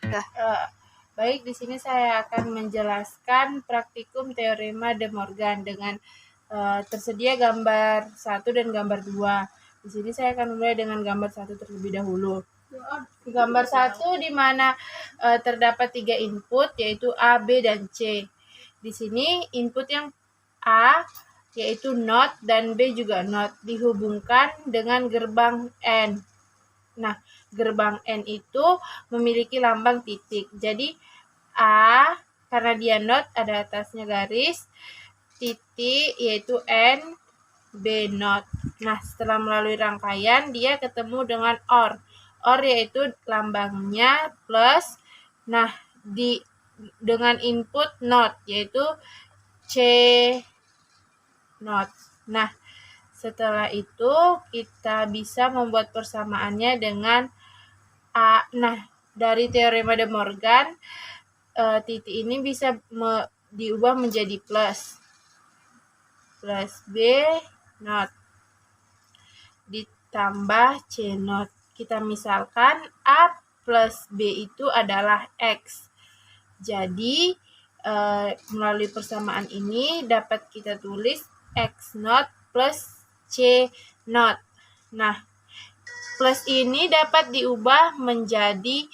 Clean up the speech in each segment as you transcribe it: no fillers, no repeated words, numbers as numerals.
Uh, Baik, di sini saya akan menjelaskan praktikum teorema De Morgan dengan tersedia gambar 1 dan gambar 2. Di sini saya akan mulai dengan gambar 1 terlebih dahulu. Gambar 1 di mana terdapat 3 input yaitu A, B, dan C. Di sini input yang A yaitu NOT dan B juga NOT dihubungkan dengan gerbang N. Nah, gerbang N itu memiliki lambang titik. Jadi A, karena dia NOT ada atasnya garis, titik yaitu N, B NOT. Nah, setelah melalui rangkaian, dia ketemu dengan OR. OR yaitu lambangnya plus. Nah, dengan input NOT yaitu C NOT. Nah, setelah itu kita bisa membuat persamaannya dengan A. Nah, dari teorema De Morgan, titik ini bisa diubah menjadi plus B NOT ditambah C NOT. Kita misalkan A plus B itu adalah X. Jadi, melalui persamaan ini dapat kita tulis X NOT plus C NOT. Nah, plus ini dapat diubah menjadi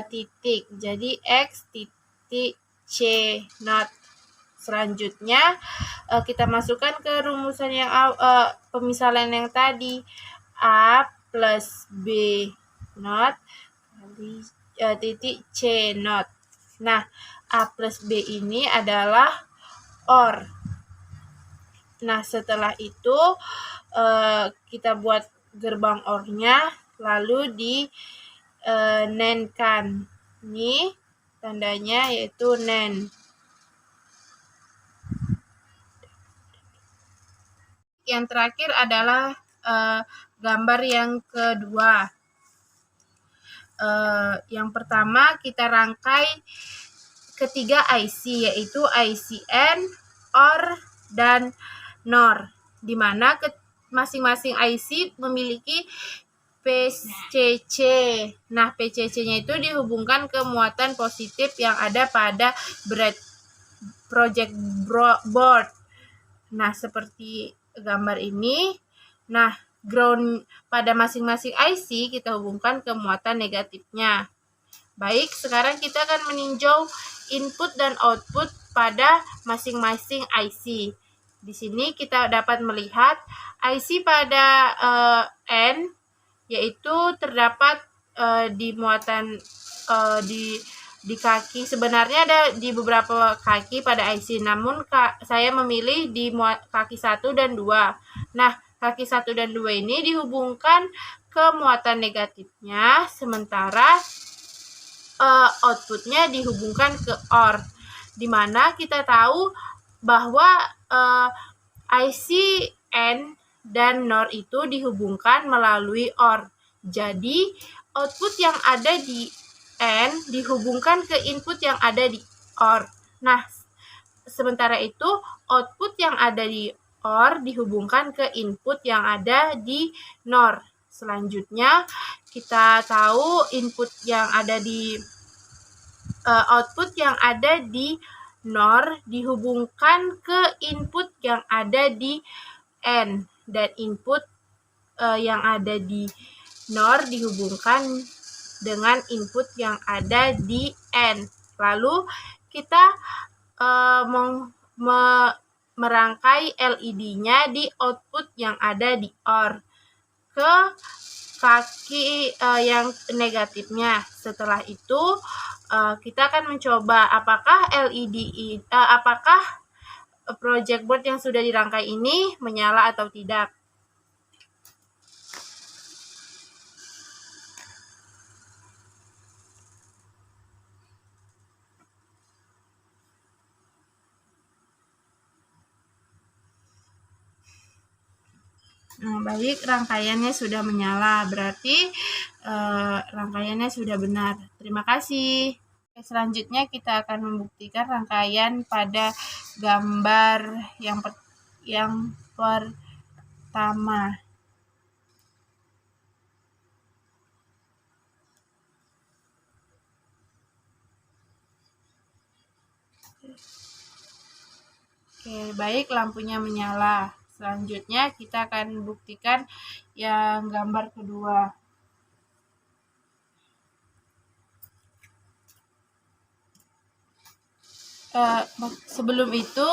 titik. Jadi X titik C NOT. Selanjutnya kita masukkan ke rumusan yang pemisalan yang tadi. A plus B NOT kali titik C NOT. Nah, A plus B ini adalah OR. Nah, setelah itu kita buat gerbang OR-nya, lalu di NAND-kan. Ini tandanya yaitu NAND. Yang terakhir adalah gambar yang kedua. Yang pertama kita rangkai ketiga IC, yaitu ICN, OR, dan NOR, di mana masing-masing IC memiliki PCC. Nah, PCC-nya itu dihubungkan ke muatan positif yang ada pada project board. Nah, seperti gambar ini. Nah, ground pada masing-masing IC kita hubungkan ke muatan negatifnya. Baik, sekarang kita akan meninjau input dan output pada masing-masing IC. Di sini kita dapat melihat IC pada N yaitu terdapat di muatan di kaki. Sebenarnya ada di beberapa kaki pada IC, namun saya memilih di kaki 1 dan 2. Nah, kaki 1 dan 2 ini dihubungkan ke muatan negatifnya, sementara outputnya dihubungkan ke OR, di mana kita tahu bahwa IC N dan NOR itu dihubungkan melalui OR. Jadi, output yang ada di N dihubungkan ke input yang ada di OR. Nah, sementara itu output yang ada di OR dihubungkan ke input yang ada di NOR. Selanjutnya, kita tahu input yang ada di output yang ada di NOR dihubungkan ke input yang ada di N, dan input yang ada di NOR dihubungkan dengan input yang ada di N. Lalu kita merangkai LED-nya di output yang ada di OR ke kaki yang negatifnya. Setelah itu kita akan mencoba apakah apakah project board yang sudah dirangkai ini menyala atau tidak. Nah, baik, rangkaiannya sudah menyala, berarti rangkaiannya sudah benar. Terima kasih. Selanjutnya kita akan membuktikan rangkaian pada gambar yang pertama. Oke, baik, lampunya menyala. Selanjutnya kita akan buktikan yang gambar kedua. Sebelum itu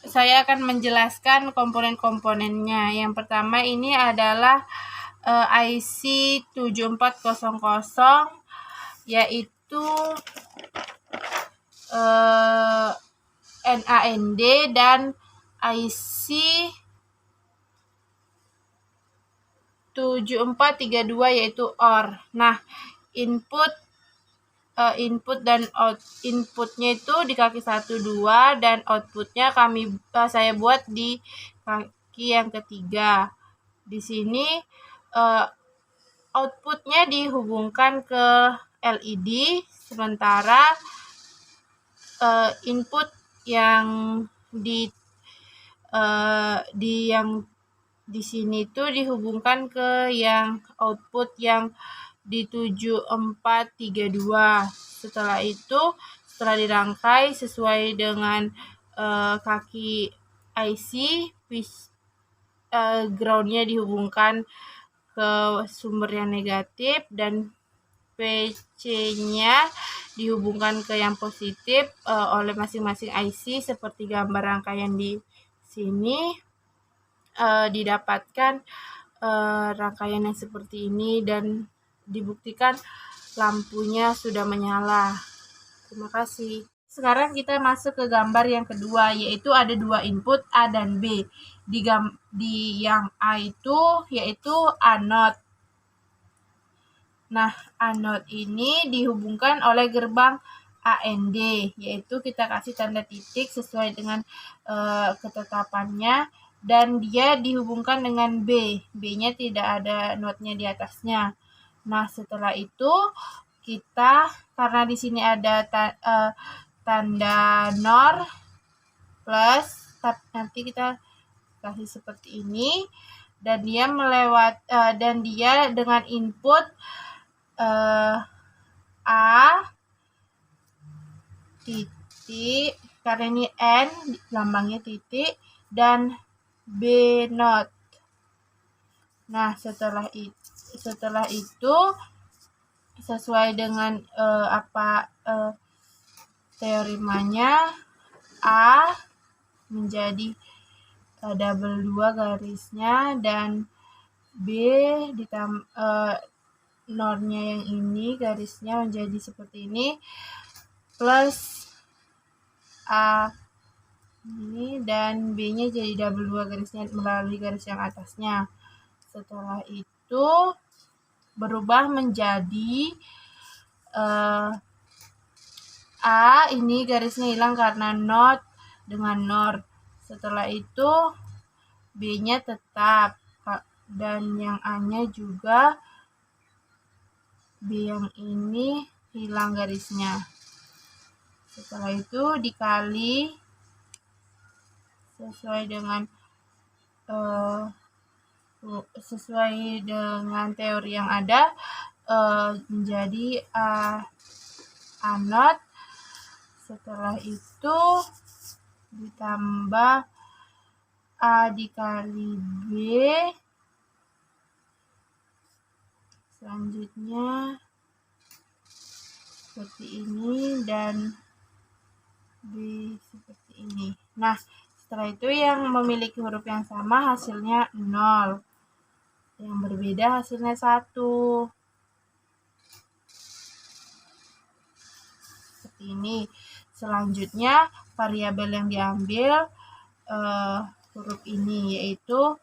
saya akan menjelaskan komponen-komponennya. Yang pertama ini adalah IC 7400, yaitu NAND, dan IC 7432 yaitu OR. Nah, input dan inputnya itu di kaki 1, 2, dan outputnya saya buat di kaki yang ketiga. Di sini outputnya dihubungkan ke LED, sementara input yang di sini tuh dihubungkan ke yang output yang di 7432. Setelah itu, setelah dirangkai sesuai dengan kaki IC, groundnya dihubungkan ke sumber yang negatif dan PC-nya dihubungkan ke yang positif oleh masing-masing IC seperti gambar rangkaian di sini. Didapatkan rangkaian yang seperti ini dan dibuktikan lampunya sudah menyala. Terima kasih. Sekarang kita masuk ke gambar yang kedua, yaitu ada dua input A dan B. Di yang A itu yaitu anode. Nah, anode ini dihubungkan oleh gerbang AND, yaitu kita kasih tanda titik sesuai dengan ketetapannya, dan dia dihubungkan dengan B. B-nya tidak ada node-nya di atasnya. Nah, setelah itu kita, karena di sini ada tanda NOR plus, nanti kita kasih seperti ini, dan dia dengan input A titik, karena ini N lambangnya titik, dan B not. Nah, setelah itu sesuai dengan teoremanya, A menjadi double 2 garisnya, dan B nornya yang ini garisnya menjadi seperti ini, plus A ini, dan B-nya jadi double 2 garisnya melalui garis yang atasnya. Setelah itu berubah menjadi A, ini garisnya hilang karena not dengan NOR. Setelah itu B-nya tetap, dan yang A-nya juga, B yang ini hilang garisnya. Setelah itu dikali sesuai dengan teori yang ada, menjadi anode. Setelah itu ditambah A dikali B, selanjutnya seperti ini, dan B seperti ini. Nah, setelah itu yang memiliki huruf yang sama hasilnya 0, yang berbeda hasilnya 1. Seperti ini. Selanjutnya variabel yang diambil huruf ini, yaitu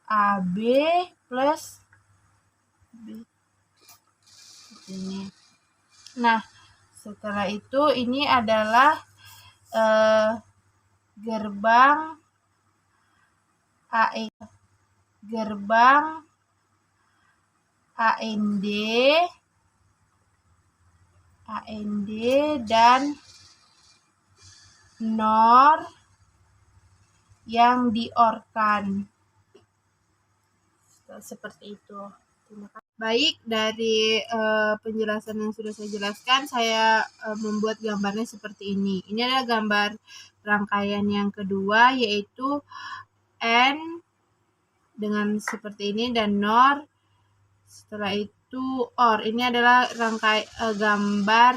AB plus B. Seperti ini. Nah, setelah itu ini adalah gerbang AND dan NOR yang diorkan. Seperti itu. Baik, dari penjelasan yang sudah saya jelaskan, saya membuat gambarnya seperti ini. Ini adalah gambar rangkaian yang kedua, yaitu N dengan seperti ini dan NOR. Setelah itu OR. Ini adalah gambar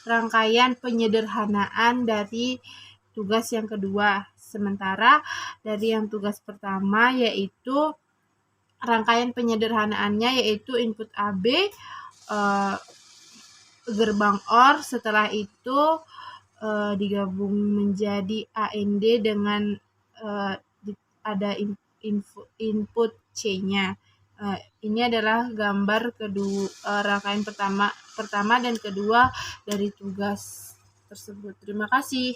rangkaian penyederhanaan dari tugas yang kedua. Sementara dari yang tugas pertama yaitu rangkaian penyederhanaannya yaitu input AB, gerbang OR, setelah itu digabung menjadi AND dengan ada input C-nya. Ini adalah gambar kedua, rangkaian pertama dan kedua dari tugas tersebut. Terima kasih.